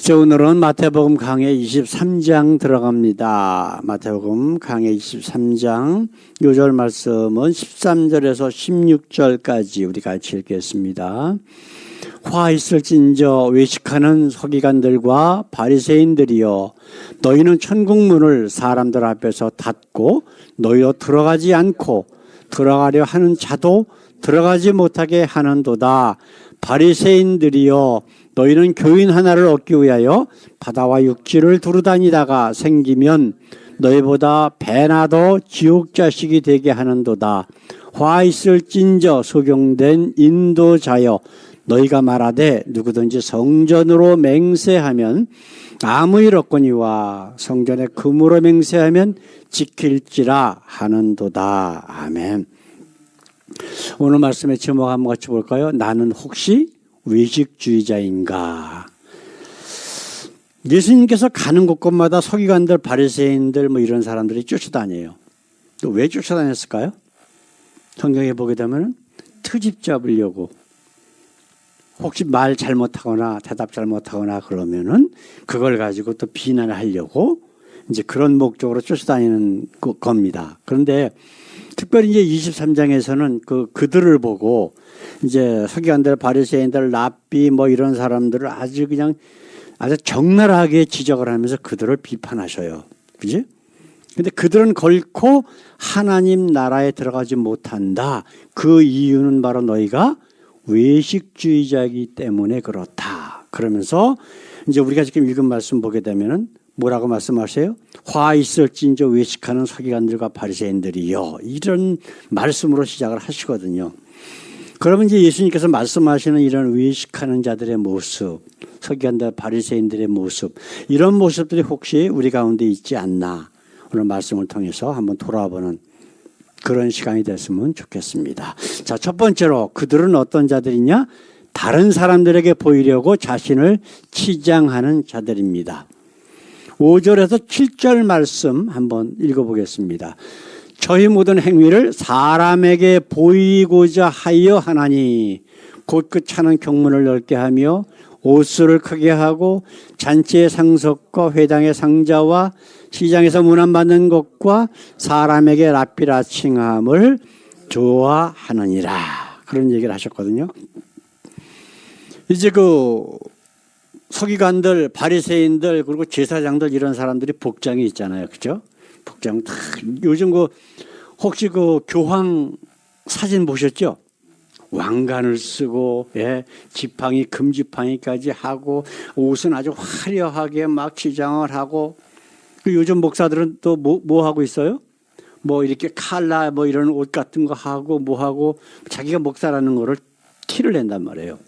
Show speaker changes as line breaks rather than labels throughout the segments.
자, 오늘은 마태복음 강해 23장 들어갑니다. 마태복음 강해 23장 요절 말씀은 13절에서 16절까지 우리 같이 읽겠습니다. 화 있을진저 외식하는 서기관들과 바리새인들이여, 너희는 천국문을 사람들 앞에서 닫고 너희로 들어가지 않고 들어가려 하는 자도 들어가지 못하게 하는도다. 바리새인들이여, 너희는 교인 하나를 얻기 위하여 바다와 육지를 두루다니다가 생기면 너희보다 배나 더 지옥 자식이 되게 하는도다. 화 있을진저 소경된 인도자여, 너희가 말하되 누구든지 성전으로 맹세하면 아무 일 없거니와 성전에 금으로 맹세하면 지킬지라 하는도다. 아멘. 오늘 말씀의 제목 한번 같이 볼까요? 나는 혹시 외식주의자인가? 예수님께서 가는 곳곳마다 서기관들, 바리새인들 이런 사람들이 쫓아다녀요. 또 왜 쫓아다녔을까요? 성경에 보게 되면 트집 잡으려고, 혹시 말 잘못하거나 대답 잘못하거나 그러면은 그걸 가지고 또 비난을 하려고 이제 그런 목적으로 쫓아다니는 겁니다. 그런데 특별히 이제 23장에서는 그들을 보고 이제 서기관들, 바리새인들, 랍비 이런 사람들을 아주 적나라하게 지적을 하면서 그들을 비판하셔요. 그지? 근데 그들은 결코 하나님 나라에 들어가지 못한다. 그 이유는 바로 너희가 외식주의자이기 때문에 그렇다. 그러면서 이제 우리가 지금 읽은 말씀 보게 되면은 뭐라고 말씀하세요? 화 있을진저 외식하는 서기관들과 바리새인들이요. 이런 말씀으로 시작을 하시거든요. 그러면 이제 예수님께서 말씀하시는 이런 외식하는 자들의 모습, 서기관들, 바리새인들의 모습, 이런 모습들이 혹시 우리 가운데 있지 않나, 오늘 말씀을 통해서 한번 돌아보는 그런 시간이 됐으면 좋겠습니다. 자, 첫 번째로 그들은 어떤 자들이냐? 다른 사람들에게 보이려고 자신을 치장하는 자들입니다. 5절에서 7절 말씀 한번 읽어보겠습니다. 저희 모든 행위를 사람에게 보이고자 하여 하나니 곧 그 차는 경문을 넓게 하며 옷수를 크게 하고 잔치의 상석과 회당의 상자와 시장에서 문안받는 것과 사람에게 랍비라 칭함을 좋아하느니라. 그런 얘기를 하셨거든요. 이제 서기관들, 바리새인들, 그리고 제사장들 이런 사람들이 복장이 있잖아요. 그죠? 복장 다 요즘 혹시 교황 사진 보셨죠? 왕관을 쓰고, 지팡이, 금지팡이까지 하고, 옷은 아주 화려하게 막 치장을 하고, 요즘 목사들은 또 뭐 하고 있어요? 이렇게 칼라 이런 옷 같은 거 하고 자기가 목사라는 거를 티를 낸단 말이에요.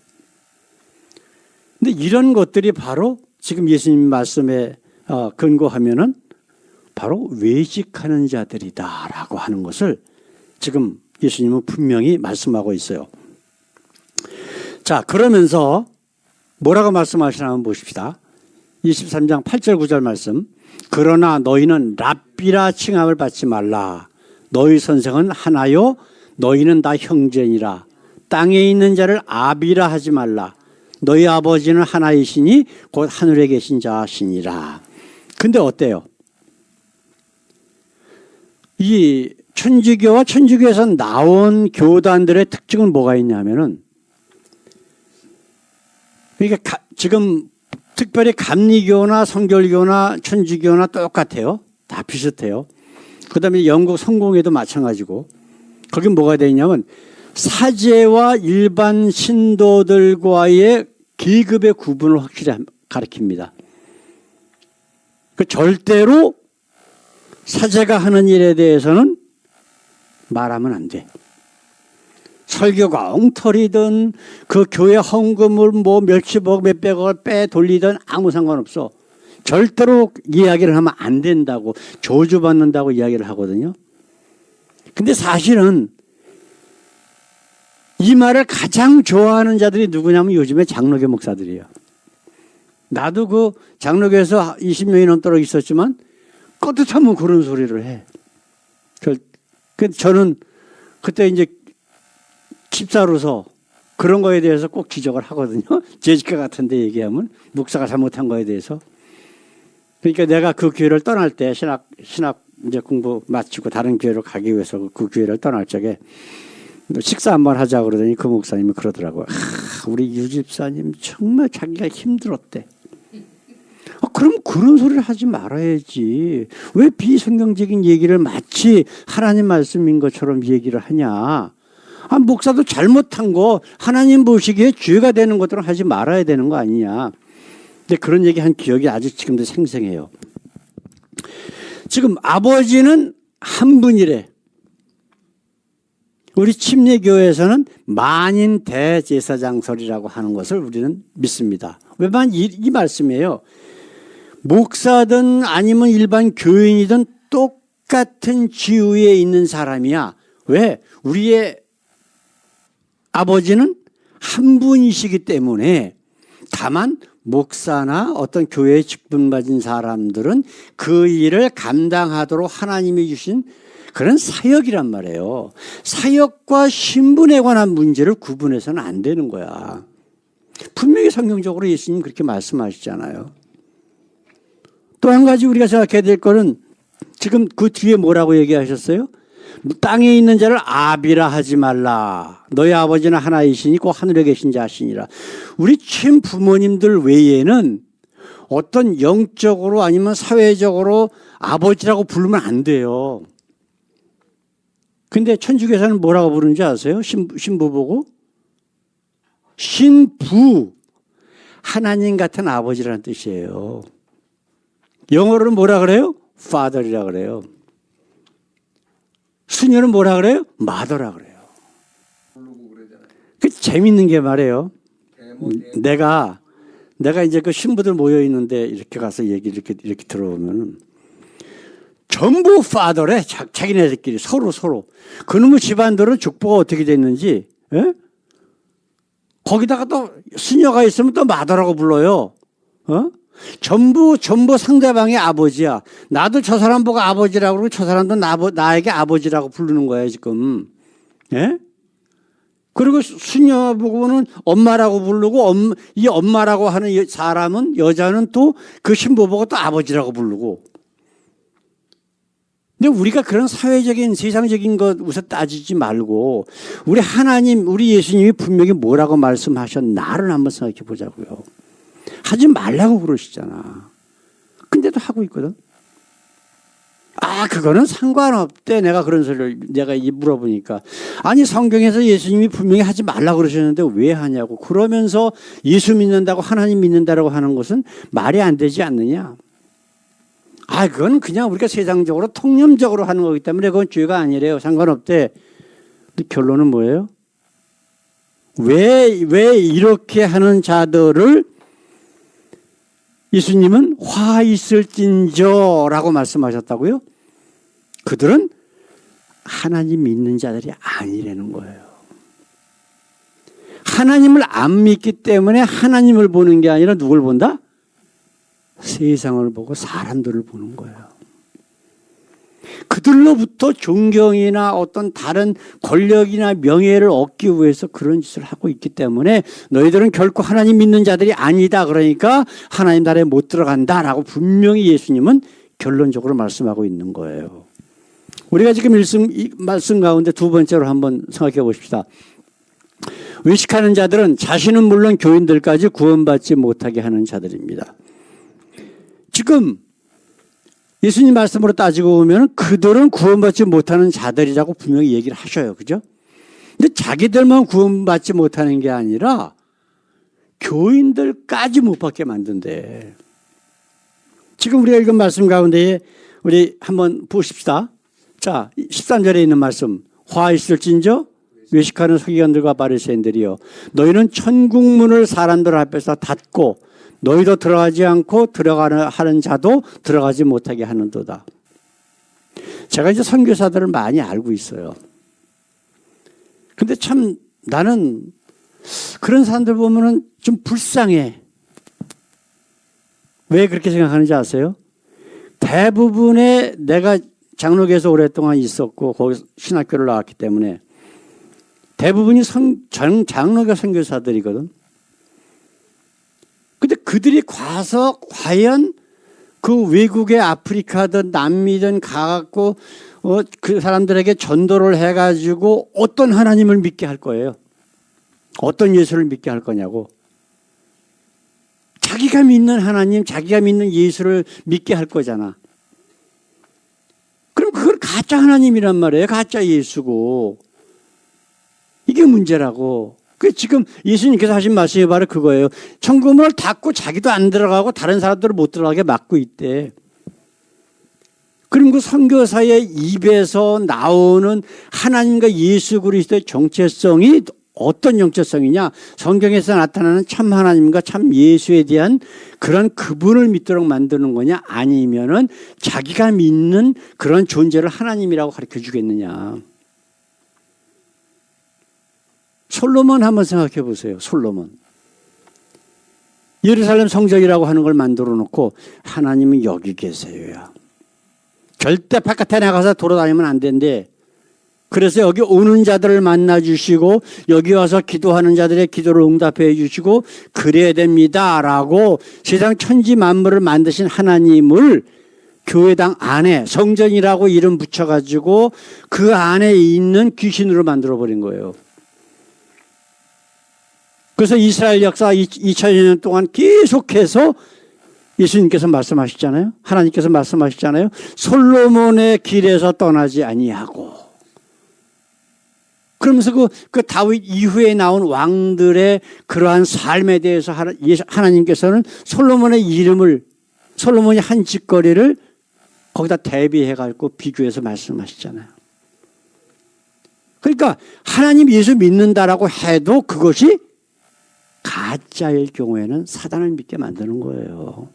근데 이런 것들이 바로 지금 예수님 말씀에 근거하면은 바로 외식하는 자들이다라고 하는 것을 지금 예수님은 분명히 말씀하고 있어요. 자, 그러면서 뭐라고 말씀하시나 한번 보십시다. 23장 8절 9절 말씀. 그러나 너희는 랍비라 칭함을 받지 말라. 너희 선생은 하나요 너희는 다 형제니라. 땅에 있는 자를 아비라 하지 말라. 너희 아버지는 하나이시니 곧 하늘에 계신 자시니라. 근데 어때요? 이 천주교와 천주교에서 나온 교단들의 특징은 뭐가 있냐면은, 그러니까 지금 특별히 감리교나 성결교나 천주교나 똑같아요. 다 비슷해요. 그 다음에 영국 성공회도 마찬가지고, 거긴 뭐가 되어 있냐면 사제와 일반 신도들과의 계급의 구분을 확실히 가리킵니다. 절대로 사제가 하는 일에 대해서는 말하면 안 돼. 설교가 엉터리든 그 교회 헌금을 몇십억 몇백억을 빼돌리든 아무 상관없어. 절대로 이야기를 하면 안 된다고, 저주받는다고 이야기를 하거든요. 근데 사실은 이 말을 가장 좋아하는 자들이 누구냐면 요즘에 장로교 목사들이에요. 나도 장로교에서 20년이 넘도록 있었지만 껏듯하면 그런 소리를 해. 저는 그때 이제 집사로서 그런 거에 대해서 꼭 지적을 하거든요. 재직과 같은데 얘기하면 목사가 잘못한 거에 대해서. 그러니까 내가 그 교회를 떠날 때 신학 이제 공부 마치고 다른 교회로 가기 위해서 그 교회를 떠날 적에 식사 한번 하자 그러더니 그 목사님이 그러더라고요. 우리 유 집사님 정말 자기가 힘들었대. 그럼 그런 소리를 하지 말아야지. 왜 비성경적인 얘기를 마치 하나님 말씀인 것처럼 얘기를 하냐. 목사도 잘못한 거 하나님 보시기에 죄가 되는 것들은 하지 말아야 되는 거 아니냐. 근데 그런 얘기 한 기억이 아직 지금도 생생해요. 지금 아버지는 한 분이래. 우리 침례교회에서는 만인 대제사장설이라고 하는 것을 우리는 믿습니다. 왜냐하면 이 말씀이에요. 목사든 아니면 일반 교인이든 똑같은 지위에 있는 사람이야. 왜? 우리의 아버지는 한 분이시기 때문에 다만 목사나 어떤 교회에 직분 가진 사람들은 그 일을 감당하도록 하나님이 주신 그런 사역이란 말이에요. 사역과 신분에 관한 문제를 구분해서는 안 되는 거야. 분명히 성경적으로 예수님 그렇게 말씀하시잖아요. 또 한 가지 우리가 생각해야 될 거는 지금 그 뒤에 뭐라고 얘기하셨어요? 땅에 있는 자를 아비라 하지 말라. 너희 아버지는 하나이시니 곧 하늘에 계신 자시니라. 우리 친 부모님들 외에는 어떤 영적으로 아니면 사회적으로 아버지라고 부르면 안 돼요. 근데 천주교에서는 뭐라고 부르는지 아세요? 신부 보고? 신부. 하나님 같은 아버지라는 뜻이에요. 영어로는 뭐라 그래요? father이라 그래요. 수녀는 뭐라 그래요? mother라 그래요. 그 재밌는 게 말이에요. 내가 이제 그 신부들 모여 있는데 이렇게 가서 얘기 이렇게 들어보면 전부 father래. 자기네들끼리 서로. 그놈의 집안들은 족보가 어떻게 됐는지, 예? 거기다가 또 수녀가 있으면 또 mother라고 불러요. 전부 상대방의 아버지야. 나도 저 사람 보고 아버지라고 그러고 저 사람도 나에게 아버지라고 부르는 거야, 지금. 예? 그리고 수녀 보고는 엄마라고 부르고, 이 엄마라고 하는 사람은, 여자는 또 그 신부 보고 또 아버지라고 부르고. 근데 우리가 그런 사회적인, 세상적인 것 우선 따지지 말고, 우리 하나님, 우리 예수님이 분명히 뭐라고 말씀하셨나를 한번 생각해 보자고요. 하지 말라고 그러시잖아. 근데도 하고 있거든. 그거는 상관없대. 내가 그런 소리를 내가 물어보니까. 아니, 성경에서 예수님이 분명히 하지 말라고 그러셨는데 왜 하냐고. 그러면서 예수 믿는다고 하나님 믿는다라고 하는 것은 말이 안 되지 않느냐. 그건 그냥 우리가 세상적으로 통념적으로 하는 거기 때문에 그건 죄가 아니래요. 상관없대. 근데 결론은 뭐예요? 왜 이렇게 하는 자들을 예수님은 화 있을진저라고 말씀하셨다고요? 그들은 하나님 믿는 자들이 아니라는 거예요. 하나님을 안 믿기 때문에 하나님을 보는 게 아니라 누굴 본다? 세상을 보고 사람들을 보는 거예요. 그들로부터 존경이나 어떤 다른 권력이나 명예를 얻기 위해서 그런 짓을 하고 있기 때문에 너희들은 결코 하나님 믿는 자들이 아니다. 그러니까 하나님 나라에 못 들어간다라고 분명히 예수님은 결론적으로 말씀하고 있는 거예요. 우리가 지금 이 말씀 가운데 두 번째로 한번 생각해 보십시다. 외식하는 자들은 자신은 물론 교인들까지 구원받지 못하게 하는 자들입니다. 지금 예수님 말씀으로 따지고 보면 그들은 구원받지 못하는 자들이라고 분명히 얘기를 하셔요. 그죠? 근데 자기들만 구원받지 못하는 게 아니라 교인들까지 못 받게 만든대. 지금 우리가 읽은 말씀 가운데 우리 한번 보십시다. 자, 13절에 있는 말씀. 화 있을진저 외식하는 서기관들과 바리새인들이여 너희는 천국문을 사람들 앞에서 닫고 너희도 들어가지 않고 하는 자도 들어가지 못하게 하는도다. 제가 이제 선교사들을 많이 알고 있어요. 근데 참 나는 그런 사람들 보면은 좀 불쌍해. 왜 그렇게 생각하는지 아세요? 대부분의 내가 장로교에서 오랫동안 있었고 거기 신학교를 나왔기 때문에 대부분이 장로교 선교사들이거든. 근데 그들이 가서 과연 그 외국의 아프리카든 남미든 가갖고 그 사람들에게 전도를 해가지고 어떤 하나님을 믿게 할 거예요? 어떤 예수를 믿게 할 거냐고. 자기가 믿는 하나님, 자기가 믿는 예수를 믿게 할 거잖아. 그럼 그걸 가짜 하나님이란 말이에요. 가짜 예수고. 이게 문제라고. 그 지금 예수님께서 하신 말씀이 바로 그거예요. 천국문을 닫고 자기도 안 들어가고 다른 사람들을 못 들어가게 막고 있대. 그럼 그 선교사의 입에서 나오는 하나님과 예수 그리스도의 정체성이 어떤 정체성이냐? 성경에서 나타나는 참 하나님과 참 예수에 대한 그런 그분을 믿도록 만드는 거냐? 아니면은 자기가 믿는 그런 존재를 하나님이라고 가르쳐 주겠느냐? 솔로몬 한번 생각해 보세요. 솔로몬. 예루살렘 성전이라고 하는 걸 만들어 놓고 하나님은 여기 계세요야. 절대 바깥에 나가서 돌아다니면 안 된대. 그래서 여기 오는 자들을 만나 주시고 여기 와서 기도하는 자들의 기도를 응답해 주시고 그래야 됩니다라고 세상 천지 만물을 만드신 하나님을 교회당 안에 성전이라고 이름 붙여가지고 그 안에 있는 귀신으로 만들어버린 거예요. 그래서 이스라엘 역사 2000년 동안 계속해서 예수님께서 말씀하셨잖아요. 하나님께서 말씀하셨잖아요. 솔로몬의 길에서 떠나지 아니하고. 그러면서 그 다윗 이후에 나온 왕들의 그러한 삶에 대해서 하나님께서는 솔로몬이 한 짓거리를 거기다 대비해가지고 비교해서 말씀하시잖아요. 그러니까 하나님 예수 믿는다라고 해도 그것이 가짜일 경우에는 사단을 믿게 만드는 거예요.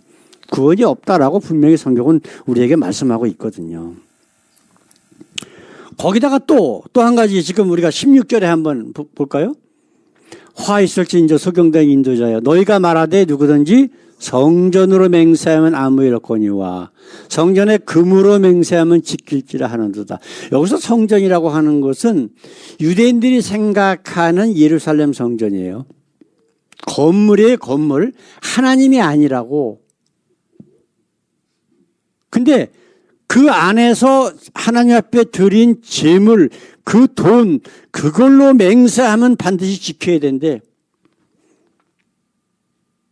구원이 없다라고 분명히 성경은 우리에게 말씀하고 있거든요. 거기다가 또 한 가지 지금 우리가 16절에 한번 볼까요? 화 있을지인저 소경된 인도자여 너희가 말하되 누구든지 성전으로 맹세하면 아무 일 없거니와 성전에 금으로 맹세하면 지킬지라 하는도다. 여기서 성전이라고 하는 것은 유대인들이 생각하는 예루살렘 성전이에요. 건물이에요, 건물. 하나님이 아니라고. 근데 그 안에서 하나님 앞에 드린 재물, 그 돈, 그걸로 맹세하면 반드시 지켜야 된대.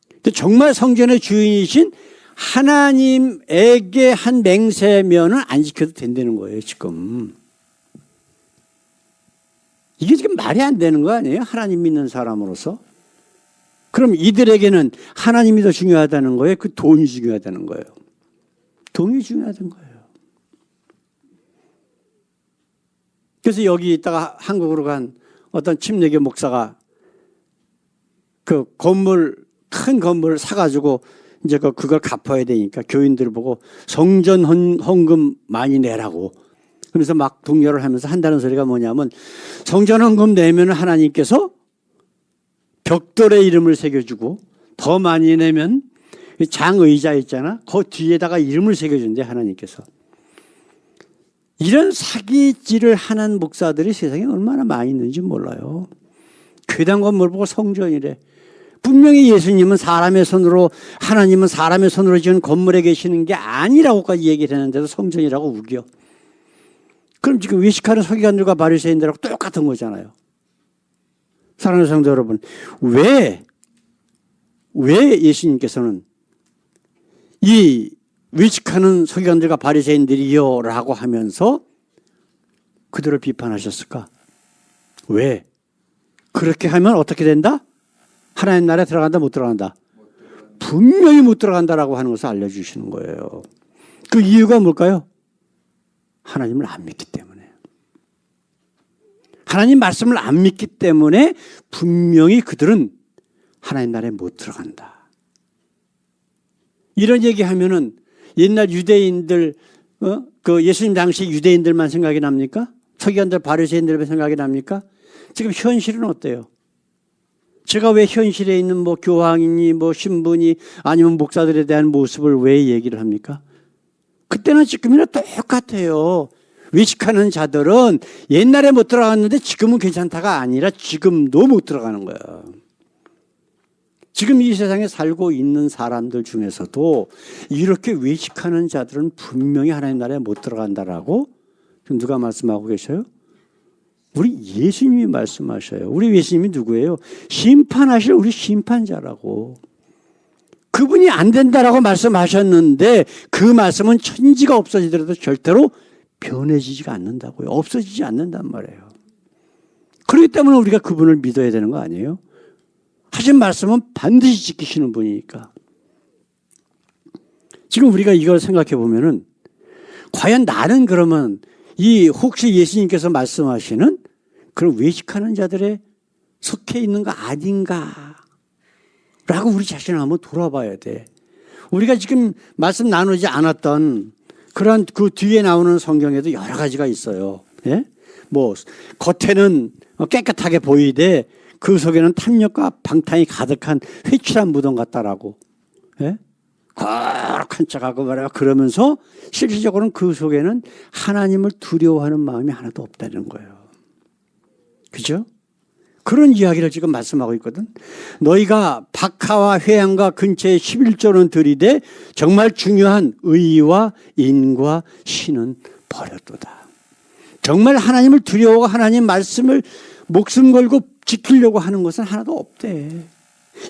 근데 정말 성전의 주인이신 하나님에게 한 맹세면은 안 지켜도 된다는 거예요, 지금. 이게 지금 말이 안 되는 거 아니에요? 하나님 믿는 사람으로서. 그럼 이들에게는 하나님이 더 중요하다는 거예요? 그 돈이 중요하다는 거예요? 돈이 중요하다는 거예요. 그래서 여기 있다가 한국으로 간 어떤 침례교 목사가 그 건물, 큰 건물을 사가지고 이제 그걸 갚아야 되니까 교인들을 보고 성전 헌금 많이 내라고. 그러면서 막 독려를 하면서 한다는 소리가 뭐냐면 성전 헌금 내면 하나님께서 벽돌에 이름을 새겨주고 더 많이 내면 장의자 있잖아. 그 뒤에다가 이름을 새겨준대 하나님께서. 이런 사기질을 하는 목사들이 세상에 얼마나 많이 있는지 몰라요. 괴당 건물 보고 성전이래. 분명히 예수님은 사람의 손으로 하나님은 사람의 손으로 지은 건물에 계시는 게 아니라고까지 얘기를 했는데도 성전이라고 우겨. 그럼 지금 외식하는 서기관들과 바리새인들하고 똑같은 거잖아요. 사랑하는 성도 여러분, 왜 예수님께서는 이 외식하는 서기관들과 바리새인들이요 라고 하면서 그들을 비판하셨을까? 왜? 그렇게 하면 어떻게 된다? 하나님 나라에 들어간다, 못 들어간다? 분명히 못 들어간다라고 하는 것을 알려주시는 거예요. 그 이유가 뭘까요? 하나님을 안 믿기 때문에. 하나님 말씀을 안 믿기 때문에 분명히 그들은 하나님 나라에 못 들어간다. 이런 얘기하면은 옛날 유대인들, 그 예수님 당시 유대인들만 생각이 납니까? 서기관들 바리새인들만 생각이 납니까? 지금 현실은 어때요? 제가 왜 현실에 있는 뭐 교황이니 뭐 신부니 아니면 목사들에 대한 모습을 왜 얘기를 합니까? 그때나 지금이나 똑같아요. 외식하는 자들은 옛날에 못 들어갔는데 지금은 괜찮다가 아니라 지금도 못 들어가는 거야. 지금 이 세상에 살고 있는 사람들 중에서도 이렇게 외식하는 자들은 분명히 하나님 나라에 못 들어간다라고 지금 누가 말씀하고 계셔요? 우리 예수님이 말씀하셔요. 우리 예수님이 누구예요? 심판하실 우리 심판자라고. 그분이 안 된다라고 말씀하셨는데 그 말씀은 천지가 없어지더라도 절대로 변해지지가 않는다고요. 없어지지 않는단 말이에요. 그렇기 때문에 우리가 그분을 믿어야 되는 거 아니에요? 하신 말씀은 반드시 지키시는 분이니까. 지금 우리가 이걸 생각해 보면은 과연 나는 그러면 이 혹시 예수님께서 말씀하시는 그런 외식하는 자들에 속해 있는 거 아닌가? 라고 우리 자신을 한번 돌아봐야 돼. 우리가 지금 말씀 나누지 않았던 그런 그 뒤에 나오는 성경에도 여러 가지가 있어요. 예? 뭐 겉에는 깨끗하게 보이되 그 속에는 탐욕과 방탕이 가득한 회칠한 무덤 같다라고. 예? 거룩한 척하고 말이야. 그러면서 실질적으로는 그 속에는 하나님을 두려워하는 마음이 하나도 없다는 거예요. 그죠? 그런 이야기를 지금 말씀하고 있거든. 너희가 박하와 회양과 근처에 11조는 들이되 정말 중요한 의와 인과 신은 버렸도다. 정말 하나님을 두려워하고 하나님 말씀을 목숨 걸고 지키려고 하는 것은 하나도 없대.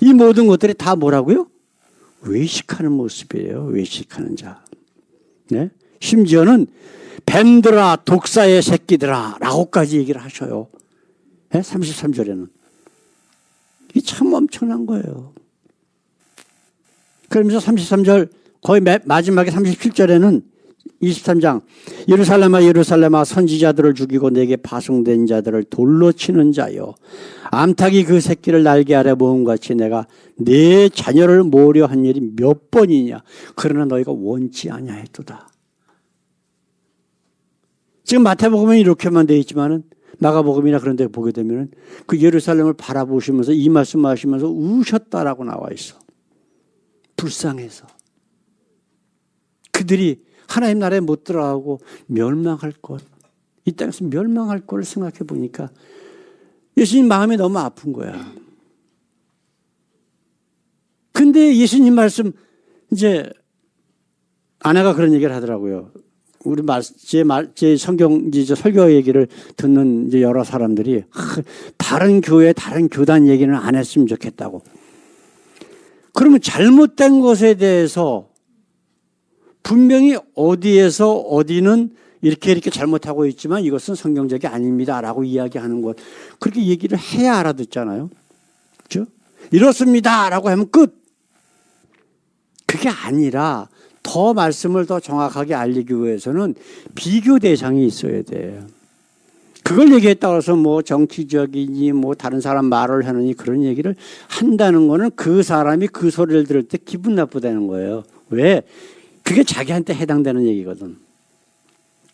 이 모든 것들이 다 뭐라고요? 외식하는 모습이에요. 외식하는 자. 네? 심지어는 뱀들아 독사의 새끼들아 라고까지 얘기를 하셔요. 네? 33절에는. 이게 참 엄청난 거예요. 그러면서 33절 거의 마지막에 37절에는 23장 예루살렘아 예루살렘아 선지자들을 죽이고 내게 파송된 자들을 돌로 치는 자여 암탉이 그 새끼를 날개 아래 모은 같이 내가 내 자녀를 모으려 한 일이 몇 번이냐 그러나 너희가 원치 아니하였도다. 지금 마태복음은 이렇게만 되어 있지만은 마가복음이나 그런 데 보게 되면은 그 예루살렘을 바라보시면서 이 말씀하시면서 우셨다라고 나와 있어. 불쌍해서. 그들이 하나님 나라에 못 들어가고 멸망할 것, 이 땅에서 멸망할 것을 생각해 보니까 예수님 마음이 너무 아픈 거야. 근데 예수님 말씀, 이제 아내가 그런 얘기를 하더라고요. 우리 제 성경, 이제 설교 얘기를 듣는 이제 여러 사람들이 다른 교회, 다른 교단 얘기는 안 했으면 좋겠다고. 그러면 잘못된 것에 대해서 분명히 어디에서 어디는 이렇게 잘못하고 있지만 이것은 성경적이 아닙니다라고 이야기하는 것. 그렇게 얘기를 해야 알아듣잖아요. 그렇죠? 이렇습니다라고 하면 끝. 그게 아니라 더 말씀을 더 정확하게 알리기 위해서는 비교 대상이 있어야 돼요. 그걸 얘기했다고 해서 뭐 정치적이니 뭐 다른 사람 말을 하느니 그런 얘기를 한다는 거는 그 사람이 그 소리를 들을 때 기분 나쁘다는 거예요. 왜? 그게 자기한테 해당되는 얘기거든.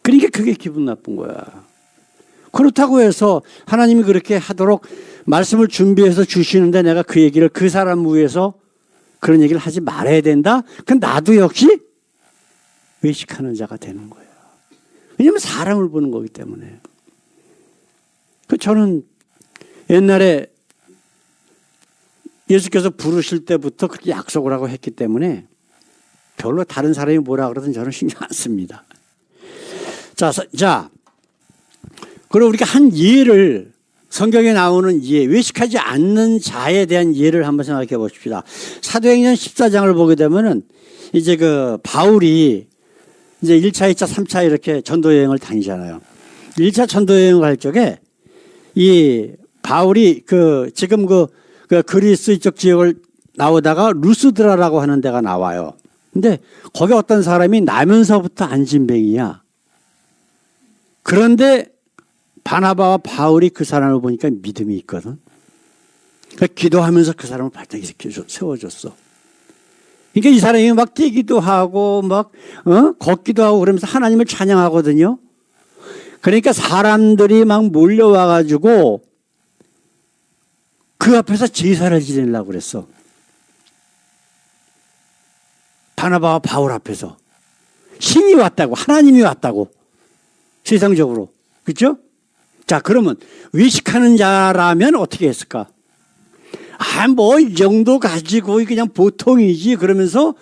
그러니까 그게 기분 나쁜 거야. 그렇다고 해서 하나님이 그렇게 하도록 말씀을 준비해서 주시는데 내가 그 얘기를 그 사람 위해서 그런 얘기를 하지 말아야 된다? 그럼 나도 역시 외식하는 자가 되는 거예요. 왜냐하면 사람을 보는 거기 때문에. 저는 옛날에 예수께서 부르실 때부터 그렇게 약속을 하고 했기 때문에 별로 다른 사람이 뭐라 그러든 저는 신경 안 씁니다. 자, 그럼 우리가 한 예를 성경에 나오는 예, 외식하지 않는 자에 대한 예를 한번 생각해 보십시다. 사도행전 14장을 보게 되면은 이제 그 바울이 이제 1차, 2차, 3차 이렇게 전도 여행을 다니잖아요. 1차 전도 여행을 갈 적에 이 바울이 지금 그 그리스 이쪽 지역을 나오다가 루스드라라고 하는 데가 나와요. 근데 거기 어떤 사람이 나면서부터 안진뱅이야. 그런데 바나바와 바울이 그 사람을 보니까 믿음이 있거든. 그러니까 기도하면서 그 사람을 발탁 세워줬어. 그러니까 이 사람이 막 뛰기도 하고 막 걷기도 하고 그러면서 하나님을 찬양하거든요. 그러니까 사람들이 막 몰려와가지고 그 앞에서 제사를 지내려고 그랬어. 바나바와 바울 앞에서. 신이 왔다고, 하나님이 왔다고. 세상적으로. 그렇죠? 자, 그러면 외식하는 자라면 어떻게 했을까? 뭐 이 정도 가지고 그냥 보통이지 그러면서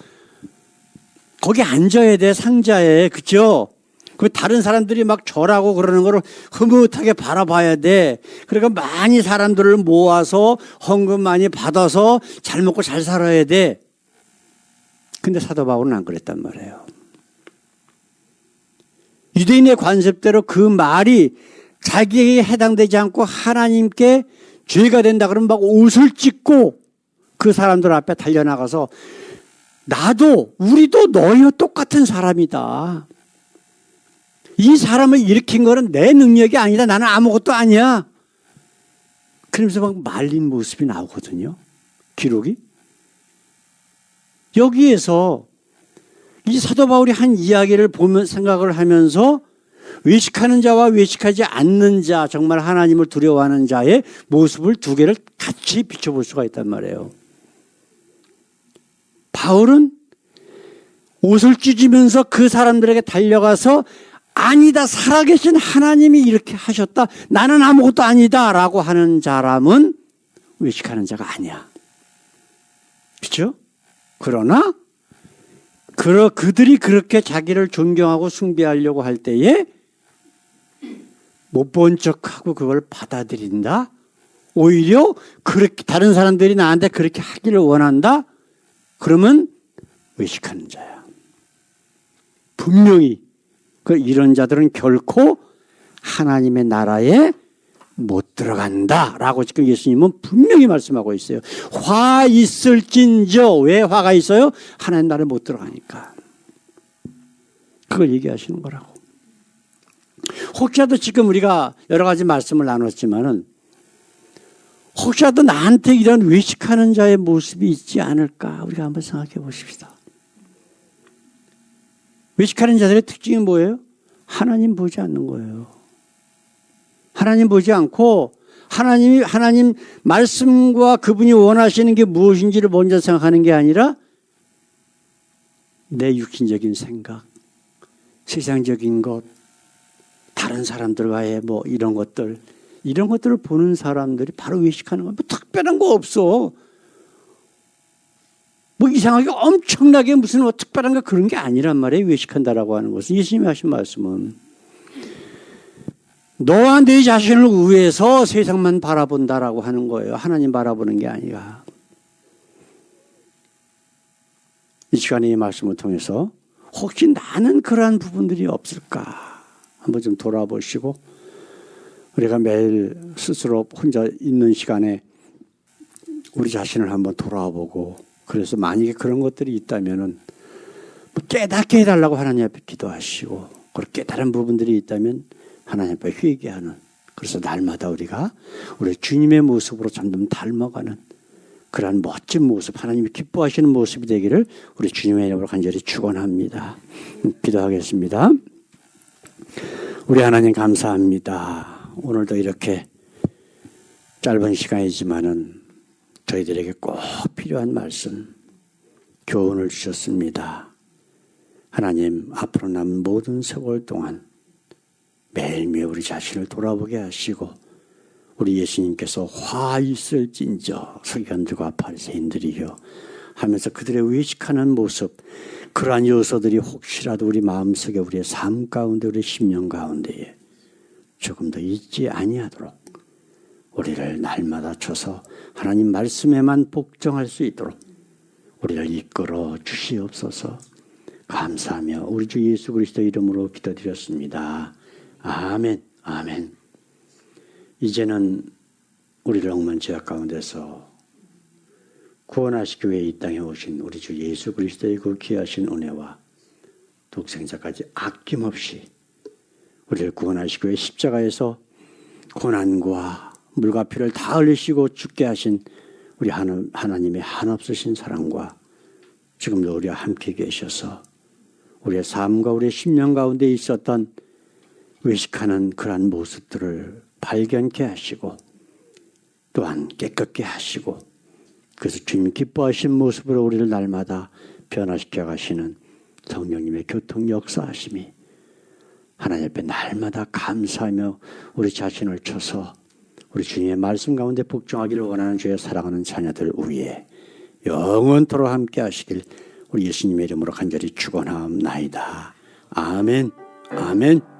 거기 앉아야 돼, 상자에. 그렇죠? 그 다른 사람들이 막 절하고 그러는 거를 흐뭇하게 바라봐야 돼. 그러니까 많이 사람들을 모아서 헌금 많이 받아서 잘 먹고 잘 살아야 돼. 근데 사도 바울은 안 그랬단 말이에요. 유대인의 관습대로 그 말이 자기에게 해당되지 않고 하나님께 죄가 된다 그러면 막 옷을 찢고 그 사람들 앞에 달려나가서 나도 우리도 너희와 똑같은 사람이다. 이 사람을 일으킨 거는 내 능력이 아니다. 나는 아무것도 아니야. 그러면서 막 말린 모습이 나오거든요. 기록이. 여기에서 이 사도 바울이 한 이야기를 보면 생각을 하면서 외식하는 자와 외식하지 않는 자, 정말 하나님을 두려워하는 자의 모습을 두 개를 같이 비춰볼 수가 있단 말이에요. 바울은 옷을 찢으면서 그 사람들에게 달려가서 아니다, 살아계신 하나님이 이렇게 하셨다, 나는 아무것도 아니다 라고 하는 사람은 외식하는 자가 아니야. 그렇죠? 그러나 그들이 그렇게 자기를 존경하고 숭배하려고 할 때에 못 본 척하고 그걸 받아들인다. 오히려 그렇게 다른 사람들이 나한테 그렇게 하기를 원한다. 그러면 외식하는 자야. 분명히 이런 자들은 결코 하나님의 나라에 못 들어간다라고 지금 예수님은 분명히 말씀하고 있어요. 화 있을진저. 왜 화가 있어요? 하나님 나라에 못 들어가니까. 그걸 얘기하시는 거라고. 혹시라도 지금 우리가 여러 가지 말씀을 나눴지만은 혹시라도 나한테 이런 외식하는 자의 모습이 있지 않을까 우리가 한번 생각해 보십시다. 외식하는 자들의 특징이 뭐예요? 하나님 보지 않는 거예요. 하나님 보지 않고 하나님 말씀과 그분이 원하시는 게 무엇인지를 먼저 생각하는 게 아니라 내 육신적인 생각, 세상적인 것, 다른 사람들과의 이런 것들을 보는 사람들이 바로 외식하는 거예요. 특별한 거 없어. 이상하게 엄청나게 무슨 특별한 거 그런 게 아니란 말이에요. 외식한다라고 하는 것은. 예수님이 하신 말씀은 너와 내 자신을 위해서 세상만 바라본다라고 하는 거예요. 하나님 바라보는 게 아니라. 이 시간에 이 말씀을 통해서 혹시 나는 그러한 부분들이 없을까 한번 좀 돌아보시고 우리가 매일 스스로 혼자 있는 시간에 우리 자신을 한번 돌아보고 그래서 만약에 그런 것들이 있다면은 깨닫게 해달라고 하나님 앞에 기도하시고 그렇게 깨달은 부분들이 있다면 하나님 앞에 회개하는 그래서 날마다 우리가 우리 주님의 모습으로 점점 닮아가는 그러한 멋진 모습 하나님이 기뻐하시는 모습이 되기를 우리 주님의 이름으로 간절히 축원합니다. 기도하겠습니다. 우리 하나님 감사합니다. 오늘도 이렇게 짧은 시간이지만은 저희들에게 꼭 필요한 말씀, 교훈을 주셨습니다. 하나님, 앞으로 남은 모든 세월 동안 매일매일 우리 자신을 돌아보게 하시고 우리 예수님께서 화 있을진저 서기관들과 바리새인들이요 하면서 그들의 외식하는 모습, 그러한 요소들이 혹시라도 우리 마음속에 우리의 삶 가운데 우리의 심령 가운데에 조금 더 있지 아니하도록 우리를 날마다 쳐서 하나님 말씀에만 복종할 수 있도록 우리를 이끌어 주시옵소서. 감사하며 우리 주 예수 그리스도 이름으로 기도드렸습니다. 아멘. 아멘. 이제는 우리를 억만 죄악 가운데서 구원하시기 위해 이 땅에 오신 우리 주 예수 그리스도의 그 귀하신 은혜와 독생자까지 아낌없이 우리를 구원하시기 위해 십자가에서 고난과 물과 피를 다 흘리시고 죽게 하신 우리 하나님의 한없으신 사랑과 지금도 우리와 함께 계셔서 우리의 삶과 우리의 심령 가운데 있었던 외식하는 그러한 모습들을 발견케 하시고 또한 깨끗게 하시고 그래서 주님 기뻐하신 모습으로 우리를 날마다 변화시켜 가시는 성령님의 교통 역사하심이 하나님 앞에 날마다 감사하며 우리 자신을 쳐서 우리 주님의 말씀 가운데 복종하기를 원하는 주의 사랑하는 자녀들 위에 영원토록 함께 하시길 우리 예수님의 이름으로 간절히 축원하옵나이다. 아멘. 아멘.